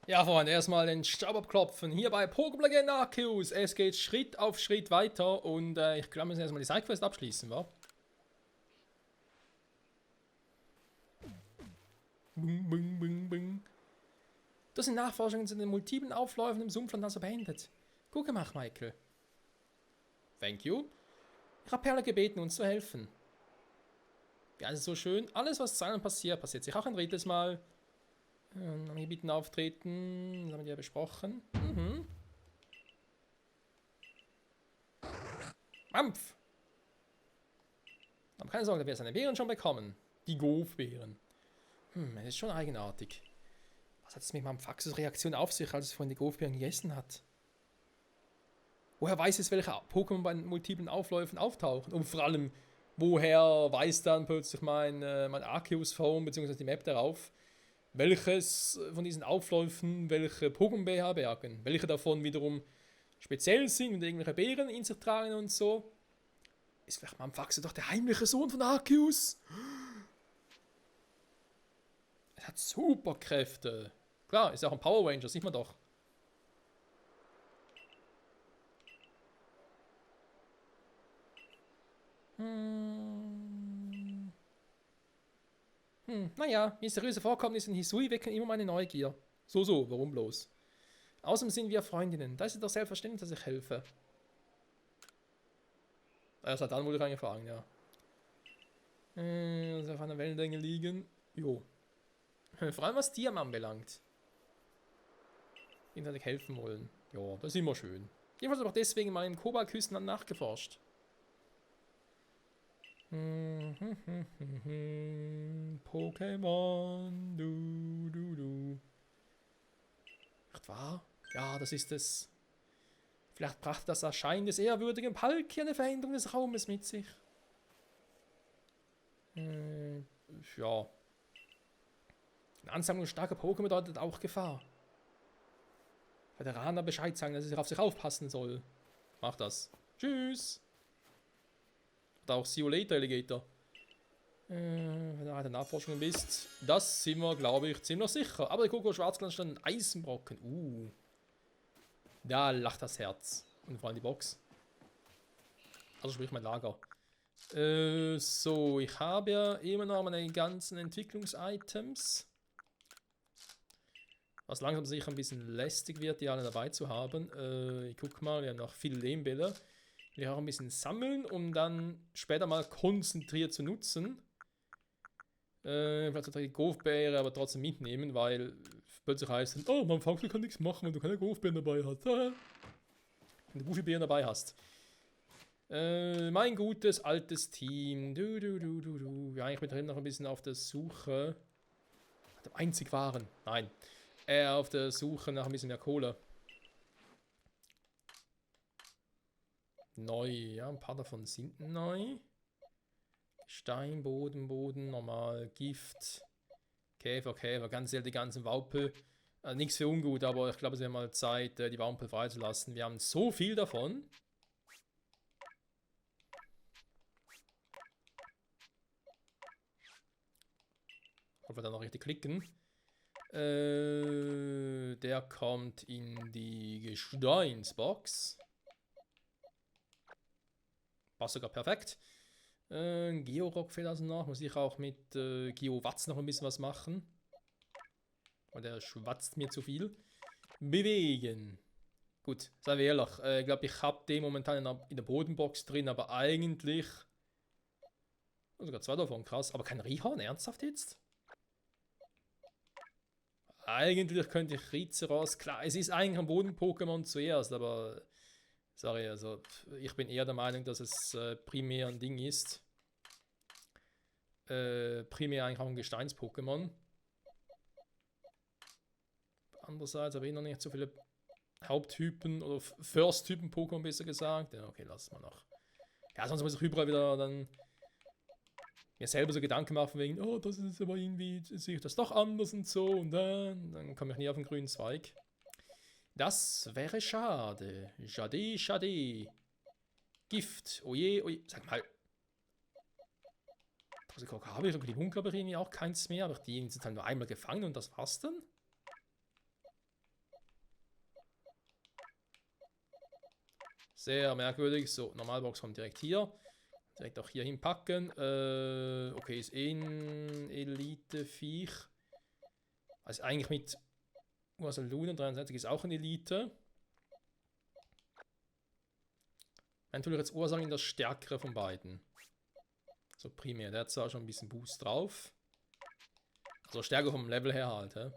Ja, Freunde, erstmal den Staub abklopfen. Hier bei Pokémon Arceus. Es geht Schritt auf Schritt weiter und ich glaube, wir müssen erstmal die Sidequest abschließen, wa? Bing, bing, bing, bing. Das sind Nachforschungen zu den multiplen Aufläufen im Sumpfland also beendet. Gut gemacht, Michael. Thank you. Ich habe Perle gebeten, uns zu helfen. Ja, das ist so schön. Alles, was zu einem passiert, passiert sich auch ein drittes Mal. Wir bieten auftreten. Das haben wir ja besprochen. Mampf! Aber keine Sorge, wir werden seine Beeren schon bekommen. Die Golfbeeren. Es ist schon eigenartig. Was hat es mit Mampfaxus Reaktion auf sich, als es vorhin die Golfbeeren gegessen hat? Woher weiß es, welche Pokémon bei den multiplen Aufläufen auftauchen? Und vor allem, woher weiß dann plötzlich mein Arceus-Phone bzw. die Map darauf, welches von diesen Aufläufen welche Pokémon beherbergen? Welche davon wiederum speziell sind und irgendwelche Beeren in sich tragen und so? Ist vielleicht Mampfaxus doch der heimliche Sohn von Arceus? Er hat Superkräfte. Klar, ist ja auch ein Power Ranger, sieht man doch. Naja, mysteriöse Vorkommnisse in Hisui wecken immer meine Neugier. So, warum bloß? Außerdem sind wir Freundinnen. Da ist es doch selbstverständlich, dass ich helfe. Seit dann wurde ich angefangen, ja. Also auf einer Wellenlänge liegen. Jo. Vor allem was Tieren anbelangt. Ihnen hätte ich helfen wollen. Ja, das ist immer schön. Jedenfalls habe ich auch deswegen mal im Kobaltküstenland nachgeforscht. Pokémon, du. Echt wahr? Ja, das ist es. Vielleicht brachte das Erscheinen des ehrwürdigen Palki eine Veränderung des Raumes mit sich. Ja. Eine Ansammlung starker Pokémon bedeutet auch Gefahr. Veteraner Bescheid sagen, dass er auf sich aufpassen soll. Mach das. Tschüss. Oder auch See you later, Alligator. Wenn du eine Nachforschung bist, das sind wir, glaube ich, ziemlich sicher. Aber der Koko Schwarzglanz stand ein Eisenbrocken. Da lacht das Herz. Und vor allem die Box. Also sprich mein Lager. So, ich habe ja immer noch meine ganzen Entwicklungs-Items. Was langsam sicher ein bisschen lästig wird, die alle dabei zu haben. Ich guck mal, wir haben noch viele Lehmbälle. Will ich auch ein bisschen sammeln, um dann später mal konzentriert zu nutzen. Vielleicht sollte ich die Golfbeere aber trotzdem mitnehmen, weil plötzlich heißt es, oh, mein Faxel kann nichts machen, wenn du keine Golfbeeren dabei hast. Wenn du Goofy-Beeren dabei hast. Mein gutes altes Team. Ja, ich bin drin noch ein bisschen auf der Suche. Dem einzig wahren. Nein. Auf der Suche nach ein bisschen mehr Kohle. Neu, ja, ein paar davon sind neu. Stein, Boden, normal, Gift, Käfer, ganz ehrlich, die ganzen Waupel. Nichts für ungut, aber ich glaube, es wäre mal Zeit, die Waupel freizulassen. Wir haben so viel davon. Ob wir da noch richtig klicken. Der kommt in die Gesteinsbox. Passt sogar perfekt. Georock fehlt also noch. Muss ich auch mit Geowatz noch ein bisschen was machen. Weil der schwatzt mir zu viel. Bewegen. Gut, seien wir ehrlich. Ich glaube, ich habe den momentan in der Bodenbox drin, aber eigentlich. Oh, sogar zwei davon, krass. Aber kein Rihorn, ernsthaft jetzt? Eigentlich könnte ich Rizeros. Klar, es ist eigentlich ein Boden-Pokémon zuerst, aber. Sorry, also ich bin eher der Meinung, dass es primär ein Ding ist. Primär eigentlich auch ein Gesteins-Pokémon. Andererseits habe ich noch nicht so viele Haupttypen oder First-Typen-Pokémon besser gesagt. Ja, okay, lass es mal noch. Ja, sonst muss ich überall wieder dann mir selber so Gedanken machen wegen, oh, das ist aber irgendwie, sehe ich das doch anders und so und dann komme ich nie auf den grünen Zweig. Das wäre schade. Schade. Gift. Oje. Sag mal. Habe ich die Bunker irgendwie auch keins mehr, aber die sind halt nur einmal gefangen und das war's dann? Sehr merkwürdig. So, Normalbox kommt direkt hier. Direkt auch hier hinpacken. Okay, ist eh ein Elite-Viech. Also eigentlich mit Ursaluna 63 ist auch eine Elite. Natürlich jetzt Ursachen in das Stärkere von beiden. So primär, der hat zwar schon ein bisschen Boost drauf. Also stärker vom Level her halt, hä?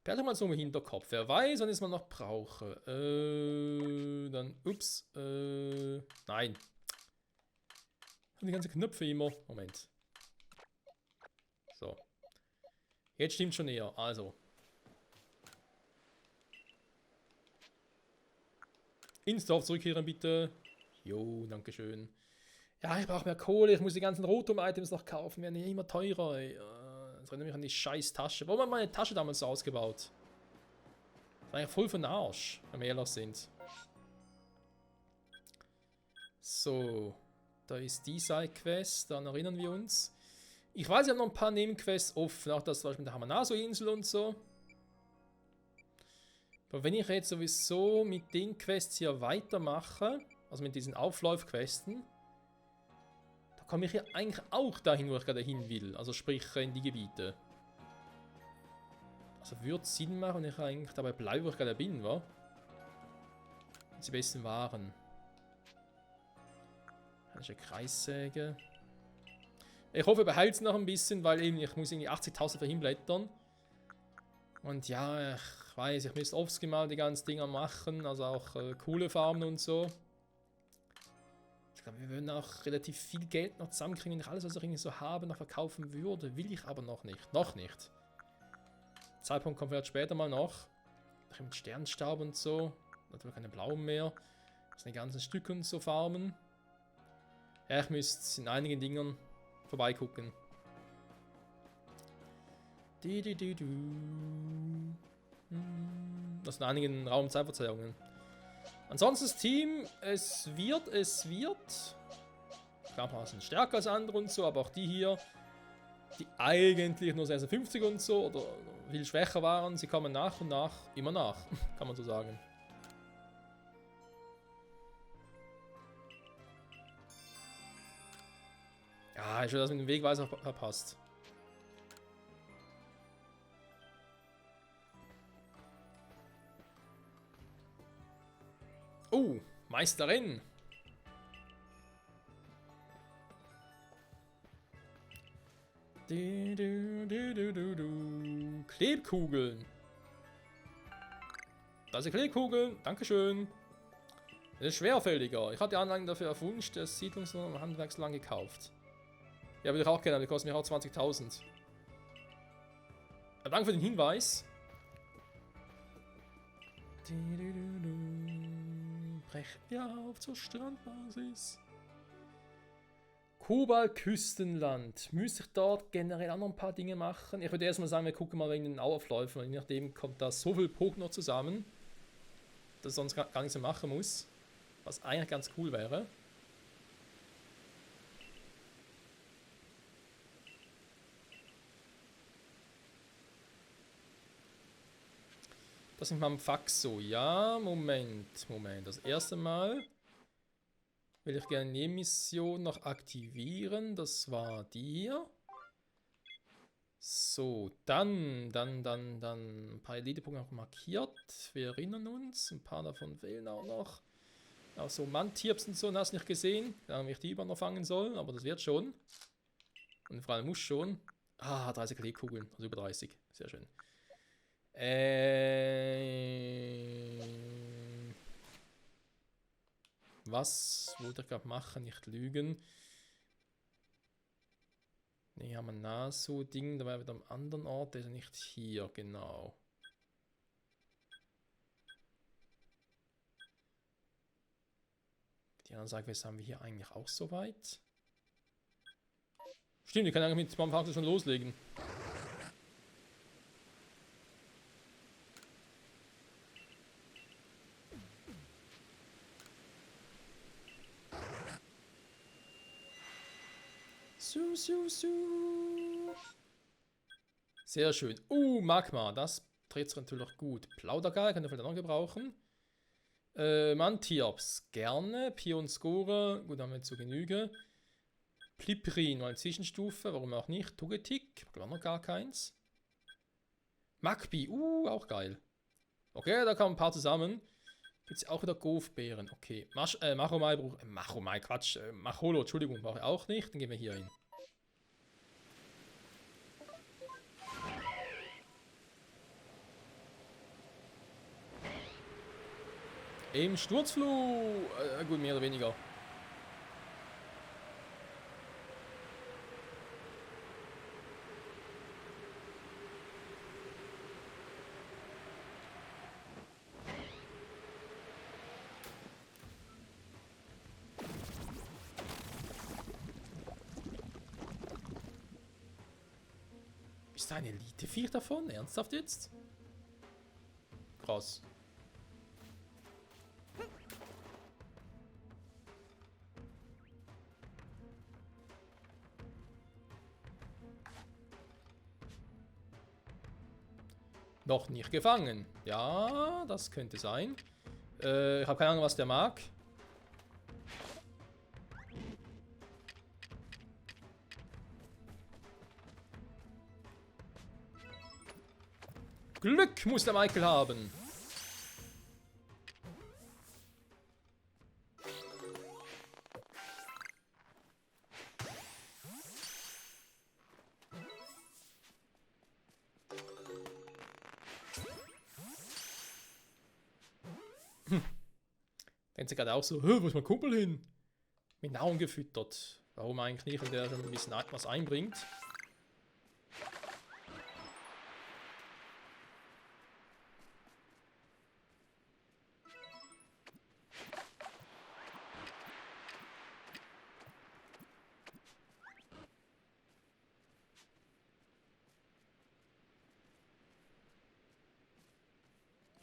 Behalt mal so im Hinterkopf. Wer weiß, wann ich es mal noch brauche. Dann, ups. Nein. Die ganzen Knöpfe immer. Moment. So. Jetzt stimmt schon eher. Also. Ins Dorf zurückkehren, bitte. Jo, dankeschön. Ja, ich brauche mehr Kohle. Ich muss die ganzen Rotum-Items noch kaufen. Werden ja immer teurer, ey. Das erinnert mich an die scheiß Tasche. Warum hat meine Tasche damals so ausgebaut? Das war ja voll von Arsch, wenn wir ehrlich sind. So. Da ist die Side-Quest. Dann erinnern wir uns. Ich weiß, ich habe noch ein paar Nebenquests offen. Auch das zum Beispiel mit der Hamanaso-Insel und so. Aber wenn ich jetzt sowieso mit den Quests hier weitermache, also mit diesen Auflauf-Questen, da komme ich ja eigentlich auch dahin, wo ich gerade hin will. Also sprich in die Gebiete. Also würde es Sinn machen, wenn ich eigentlich dabei bleibe, wo ich gerade bin, wa? Wenn sie besten waren. Das ist eine Kreissäge. Ich hoffe, behält es noch ein bisschen, weil eben ich muss irgendwie 80.000 für hinblättern. Und ja, ich weiß, ich müsste oft mal die ganzen Dinger machen, also auch coole Farmen und so. Ich glaube, wir würden auch relativ viel Geld noch zusammenkriegen, wenn ich alles, was ich irgendwie so habe, noch verkaufen würde. Will ich aber noch nicht. Noch nicht. Der Zeitpunkt kommt vielleicht später mal noch. Mit Sternstaub und so. Natürlich keine blauen mehr. Das sind die ganzen Stücke und so farmen. Ja, ich müsste in einigen Dingern vorbeigucken. Das sind einigen Raum- und Zeitverzerrungen. Ansonsten das Team, es wird. Klar, ein sind stärker als andere und so, aber auch die hier, die eigentlich nur 56 und so oder viel schwächer waren, sie kommen nach und nach immer nach, kann man so sagen. Ja, ich will das mit dem Wegweiser verpasst. Oh, Meisterin. Klebkugeln. Da sind Klebkugeln. Dankeschön. Das ist schwerfälliger. Ich hatte die Anlagen dafür erwünscht, das Siedlungs- und Handwerksland gekauft. Ja, würde ich auch gerne, die kosten mir auch 20.000. Danke für den Hinweis. Brechen wir auf zur Strandbasis. Kobalt-Küstenland. Müsste ich dort generell auch noch ein paar Dinge machen? Ich würde erstmal sagen, wir gucken mal wegen den Aufläufen. Je nachdem kommt da so viel Pokémon noch zusammen, dass ich sonst gar nichts mehr machen muss. Was eigentlich ganz cool wäre. Das ist mein Fax so. Ja, Moment. Das erste Mal will ich gerne die Mission noch aktivieren. Das war die hier. So, dann ein paar Elite-Punkte noch markiert. Wir erinnern uns, ein paar davon fehlen auch noch. Auch so Mantirps und so, hast du nicht gesehen. Da haben wir die über noch fangen sollen, aber das wird schon. Und vor allem muss schon. Ah, 30 Kleekugeln, also über 30. Sehr schön. Was wollte ich gerade machen? Nicht lügen. Ne, haben wir nah so Ding, da war wieder am anderen Ort, der ist ja nicht hier, genau. Die anderen Seite haben wir hier eigentlich auch soweit. Stimmt, die können eigentlich mit Spamfaxen schon loslegen. Sehr schön. Magma, das dreht sich natürlich gut. Plaudergeil, können wir vielleicht noch gebrauchen. Mantiops, gerne. Pionscore, gut, haben wir zu Genüge. Pliprin, mal Zwischenstufe, warum auch nicht. Togetic, haben wir noch gar keins. Magpie, auch geil. Okay, da kommen ein paar zusammen. Gibt es auch wieder Golfbeeren. Okay, Machomai, Quatsch. Macholo, Entschuldigung, brauche ich auch nicht. Dann gehen wir hier hin. Im Sturzflug. Gut, mehr oder weniger. Ist da ein Elite-Viech davon? Ernsthaft jetzt? Krass. Noch nicht gefangen. Ja, das könnte sein. Ich habe keine Ahnung, was der mag. Glück muss der Michael haben. Denkt sie gerade auch so, wo ist mein Kumpel hin? Mit Nahrung gefüttert. Warum eigentlich nicht, wenn der schon ein bisschen was einbringt?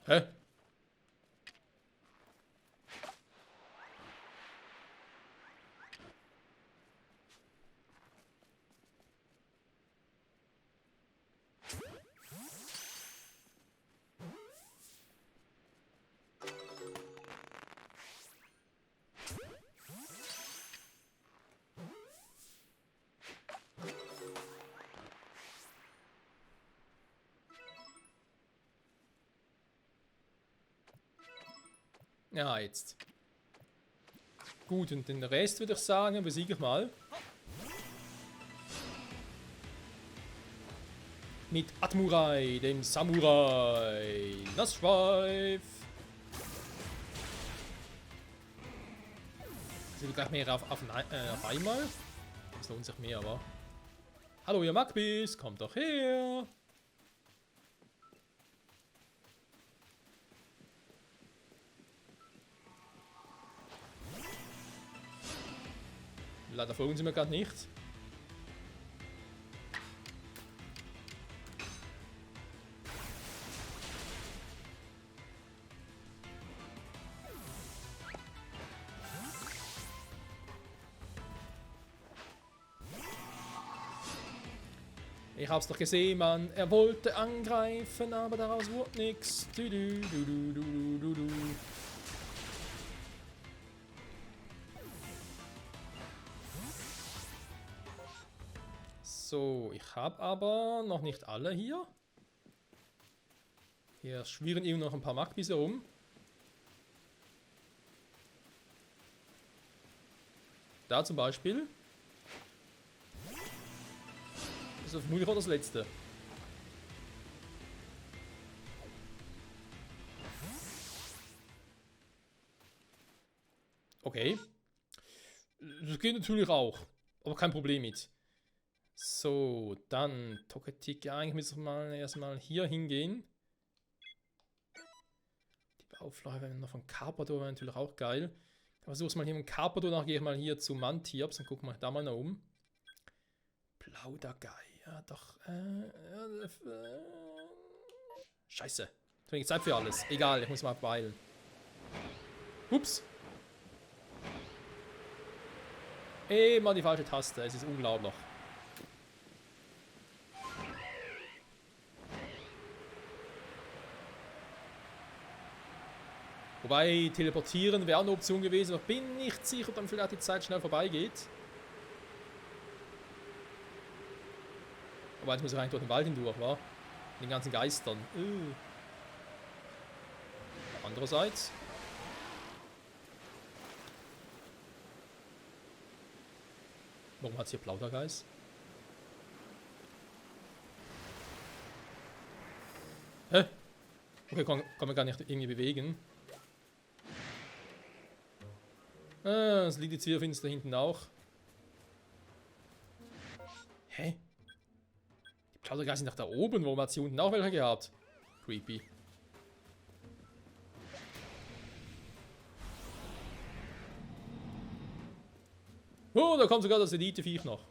Hä? Ja, jetzt. Gut, und den Rest würde ich sagen, besiege ich mal. Mit Atmurai, dem Samurai. Das Schweif. Sind gleich mehr auf einmal? Das lohnt sich mehr, aber. Hallo, ihr Magpis, kommt doch her. Leider folgen sie mir gerade nicht. Ich hab's doch gesehen, Mann. Er wollte angreifen, aber daraus wurde nichts. So, ich habe aber noch nicht alle hier. Hier schwirren eben noch ein paar Magpis herum. Da zum Beispiel. Das ist vermutlich auch das letzte. Okay. Das geht natürlich auch. Aber kein Problem mit. So, dann Togetic. Ja, eigentlich müssen wir mal erstmal hier hingehen. Die Baufläche noch von Carpador wäre natürlich auch geil. Ich versuche mal hier mit Carpador, dann gehe ich mal hier zu Mantiops und gucke mal da mal nach oben. Plaudergei. Ja, doch. Scheiße. Zu wenig Zeit für alles. Egal, ich muss mal beeilen. Ups. Immer die falsche Taste. Es ist unglaublich. Wobei, teleportieren wäre eine Option gewesen, aber bin nicht sicher, ob dann vielleicht die Zeit schnell vorbeigeht. Aber jetzt muss ich eigentlich durch den Wald hindurch, wa? Den ganzen Geistern. Andererseits. Warum hat es hier Plaudergeist? Hä? Okay, kann man gar nicht irgendwie bewegen. Ah, es liegt jetzt wieder finster hinten auch. Hä? Die Plaudergeist sind nach da oben. Warum hat sie unten auch welche gehabt? Creepy. Oh, da kommt sogar das Elite-Viech noch.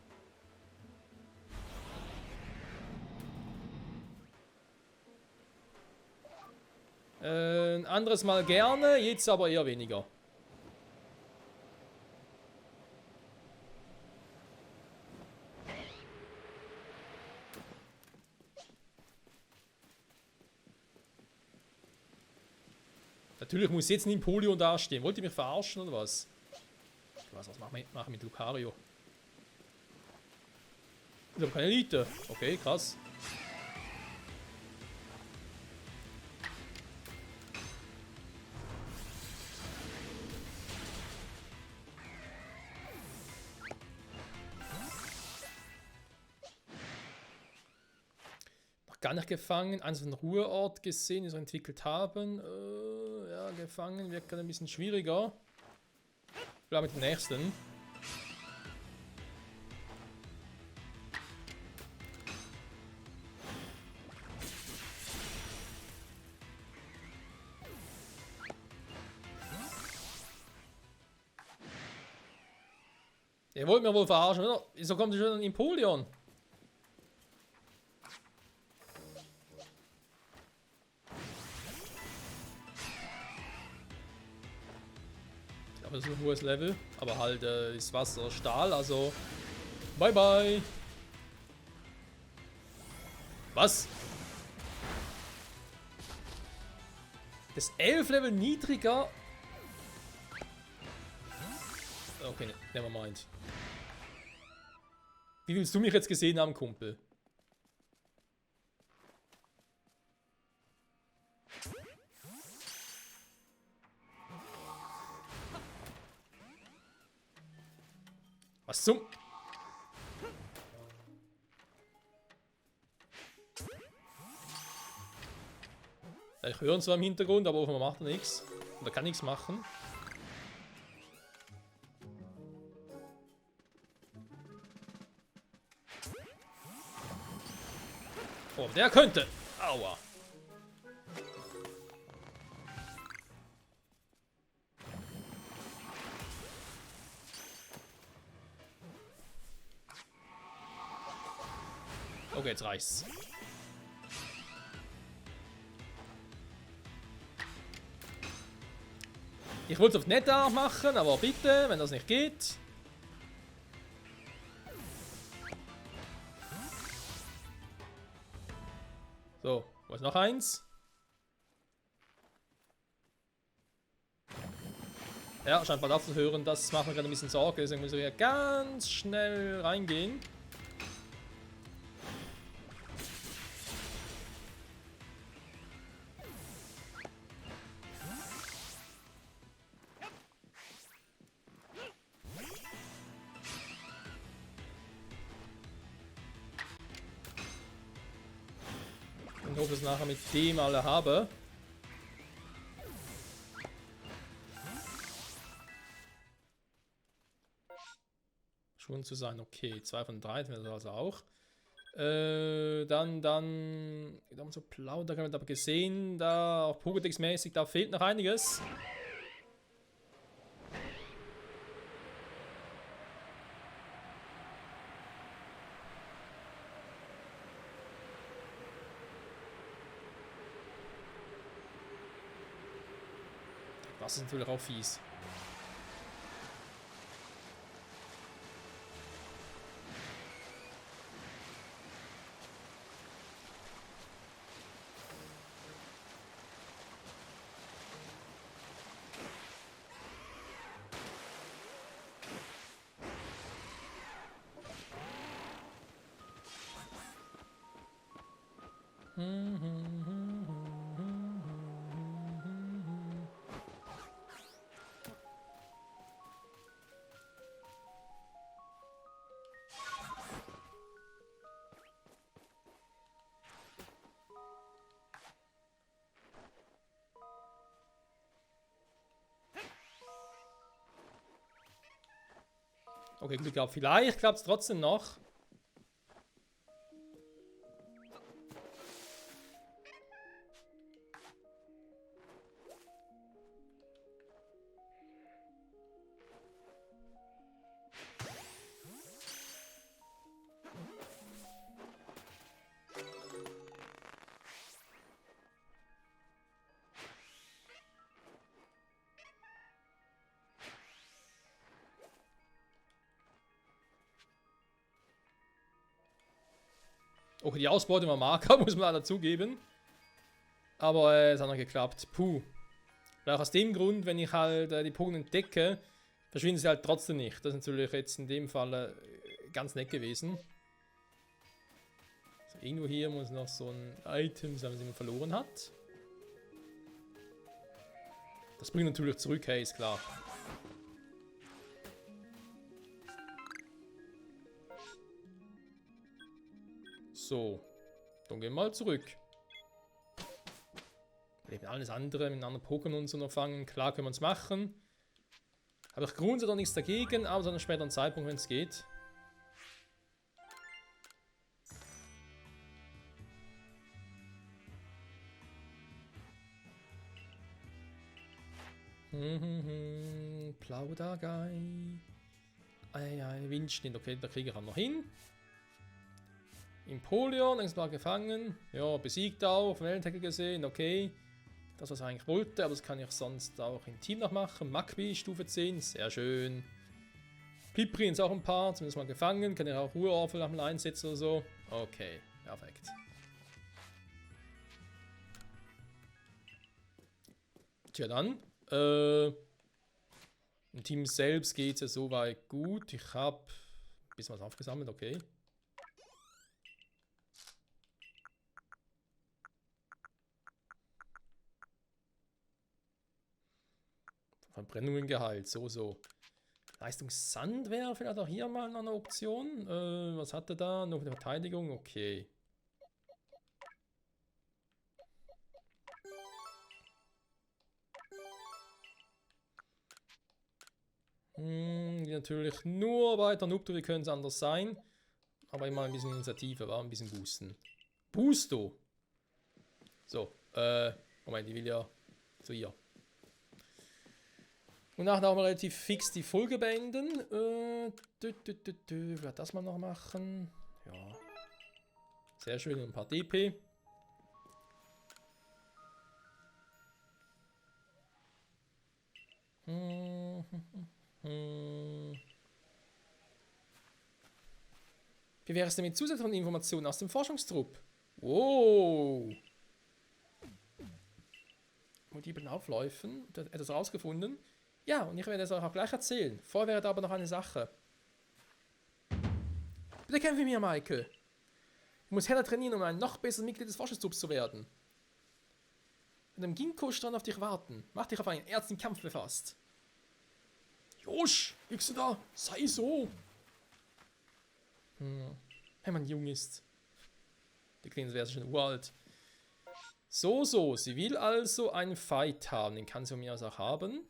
Ein anderes Mal gerne, jetzt aber eher weniger. Natürlich muss jetzt ein Empoleon dastehen. Wollt ihr mich verarschen oder was? Was machen wir mit Lucario? Ich habe keine Elite. Okay, krass. Noch gar nicht gefangen. Einen Ruheort gesehen, den sie entwickelt haben. Ja, gefangen wird gerade ein bisschen schwieriger. Vielleicht mit dem nächsten. Ihr wollt mir wohl verarschen, oder? Wieso kommt schon ein Empoleon? Aber das ist ein hohes Level. Aber halt ist Wasser Stahl, also. Bye bye. Was? Das 11 Level niedriger. Okay, never mind. Wie willst du mich jetzt gesehen haben, Kumpel? Was zum... Ich höre ihn zwar im Hintergrund, aber offenbar macht er nichts. Oder kann nichts machen. Oh, der könnte. Aua. Okay, jetzt reicht's. Ich wollte es auf Netter machen, aber bitte, wenn das nicht geht. So, wo ist noch eins? Ja, scheint bald aufzuhören. Das macht mir gerade ein bisschen Sorge. Deswegen müssen wir hier ganz schnell reingehen. Ich hoffe, dass ich es nachher mit dem alle habe. Schon zu sein, okay. 2 von 3 wäre das also auch. Dann so Plauder haben wir aber gesehen. Da auch Pokédex-mäßig, da fehlt noch einiges. Das ist natürlich auch fies. Okay, Glück gehabt. Vielleicht klappt es trotzdem noch. Okay, die Ausbeute war Marker, muss man dazugeben. Aber es hat noch geklappt. Puh. Weil auch aus dem Grund, wenn ich halt die Pokémon entdecke, verschwinden sie halt trotzdem nicht. Das ist natürlich jetzt in dem Fall ganz nett gewesen. So, irgendwo hier muss noch so ein Item sein, das jemand verloren hat. Das bringt natürlich zurück, hey, ist klar. So, dann gehen wir mal zurück. Eben alles andere mit anderen Pokémon zu fangen, klar können wir es machen. Habe ich grundsätzlich noch nichts dagegen, aber zu einem späteren Zeitpunkt, wenn es geht. Plaudergei. Windschnitt, okay, da kriege ich auch noch hin. Empoleon, Exemplar gefangen. Ja, besiegt auch, von Wellentecker gesehen, okay. Das, was ich eigentlich wollte, aber das kann ich sonst auch im Team noch machen. Magby, Stufe 10, sehr schön. Piprins auch ein paar, zumindest mal gefangen. Kann ich auch Ruheorfel mal einsetzen oder so. Okay, perfekt. Tja dann, im Team selbst geht es ja soweit gut. Ich habe ein bisschen was aufgesammelt, okay. Verbrennungen geheilt, so. Leistungssand wäre vielleicht auch hier mal eine Option. Was hat er da? Noch eine Verteidigung? Okay. Natürlich nur weiter Nupto, wie könnte es anders sein. Aber immer ein bisschen Initiative, war ein bisschen boosten. Boosto! So, Moment, ich will ja zu ihr. Und nachher auch mal relativ fix die Folge beenden. Ich werde das mal noch machen. Ja. Sehr schön, ein paar DP. Wie wäre es denn mit zusätzlichen Informationen aus dem Forschungstrupp? Wow! Multiplen Aufläufen. Etwas rausgefunden. Ja, und ich werde es euch auch gleich erzählen. Vorher wäre aber noch eine Sache. Bitte kämpfe mit mir, Maike. Ich muss härter trainieren, um ein noch besseres Mitglied des Forschungstrupps zu werden. Mit dem Ginkgo-Strand auf dich warten. Mach dich auf einen ernsten Kampf befasst. Josh, liegst du da? Sei so. Wenn man jung ist. Die Kleine wäre schon uralt. So, sie will also einen Fight haben. Den kann sie von mir aus auch haben.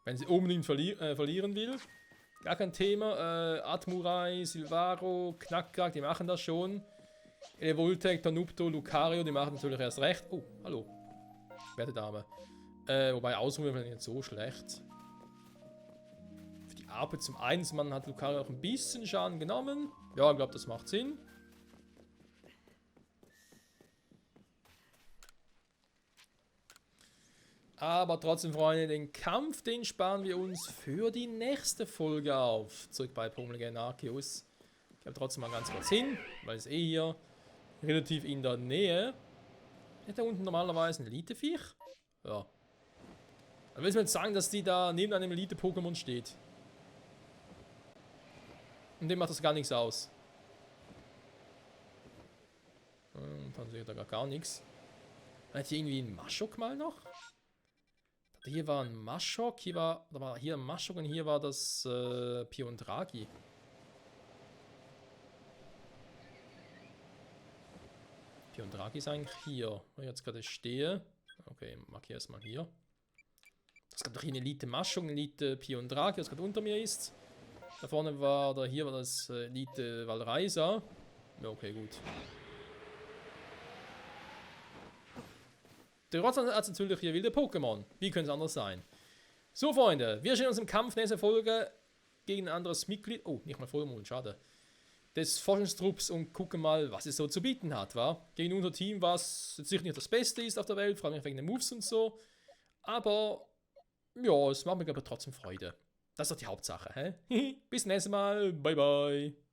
Wenn sie unbedingt verlieren will. Gar kein Thema. Atmurai, Silvaro, Knackrak, die machen das schon. Evoltec, Tanupto, Lucario, die machen natürlich erst recht. Oh, hallo. Werte Dame. Wobei Ausruhen wäre nicht so schlecht. Für die Arbeit zum Einsmann hat Lucario auch ein bisschen Schaden genommen. Ja, ich glaube, das macht Sinn. Aber trotzdem, Freunde, den Kampf, den sparen wir uns für die nächste Folge auf. Zurück bei Pokémon Legends Arceus. Ich habe trotzdem mal ganz kurz hin, weil es hier relativ in der Nähe. Ist da unten normalerweise ein Elite-Viech? Ja. Dann willst du mir jetzt sagen, dass die da neben einem Elite-Pokémon steht. Und dem macht das gar nichts aus. Dann sehe ich da gar nichts. Hat hier irgendwie ein Maschok mal noch? Hier war ein Maschok, da war hier ein Maschok und hier war das Piondragi. Piondragi ist eigentlich hier, wo ich jetzt gerade stehe. Okay, markiere es mal hier. Es gab doch hier eine Elite Maschok, eine Elite Piondragi, das gerade unter mir ist. Da vorne war, hier war das Elite Valreisa. Ja, okay, gut. Der Rotzland hat natürlich hier wilde Pokémon. Wie könnte es anders sein? So, Freunde, wir stehen uns im Kampf nächste Folge gegen ein anderes Mitglied. Oh, nicht mal Vollmond, schade. Des Forschungstrupps und gucken mal, was es so zu bieten hat, wa? Gegen unser Team, was jetzt sicher nicht das Beste ist auf der Welt, vor allem wegen den Moves und so. Aber, ja, es macht mir aber trotzdem Freude. Das ist doch die Hauptsache, hä? Bis nächstes Mal. Bye, bye.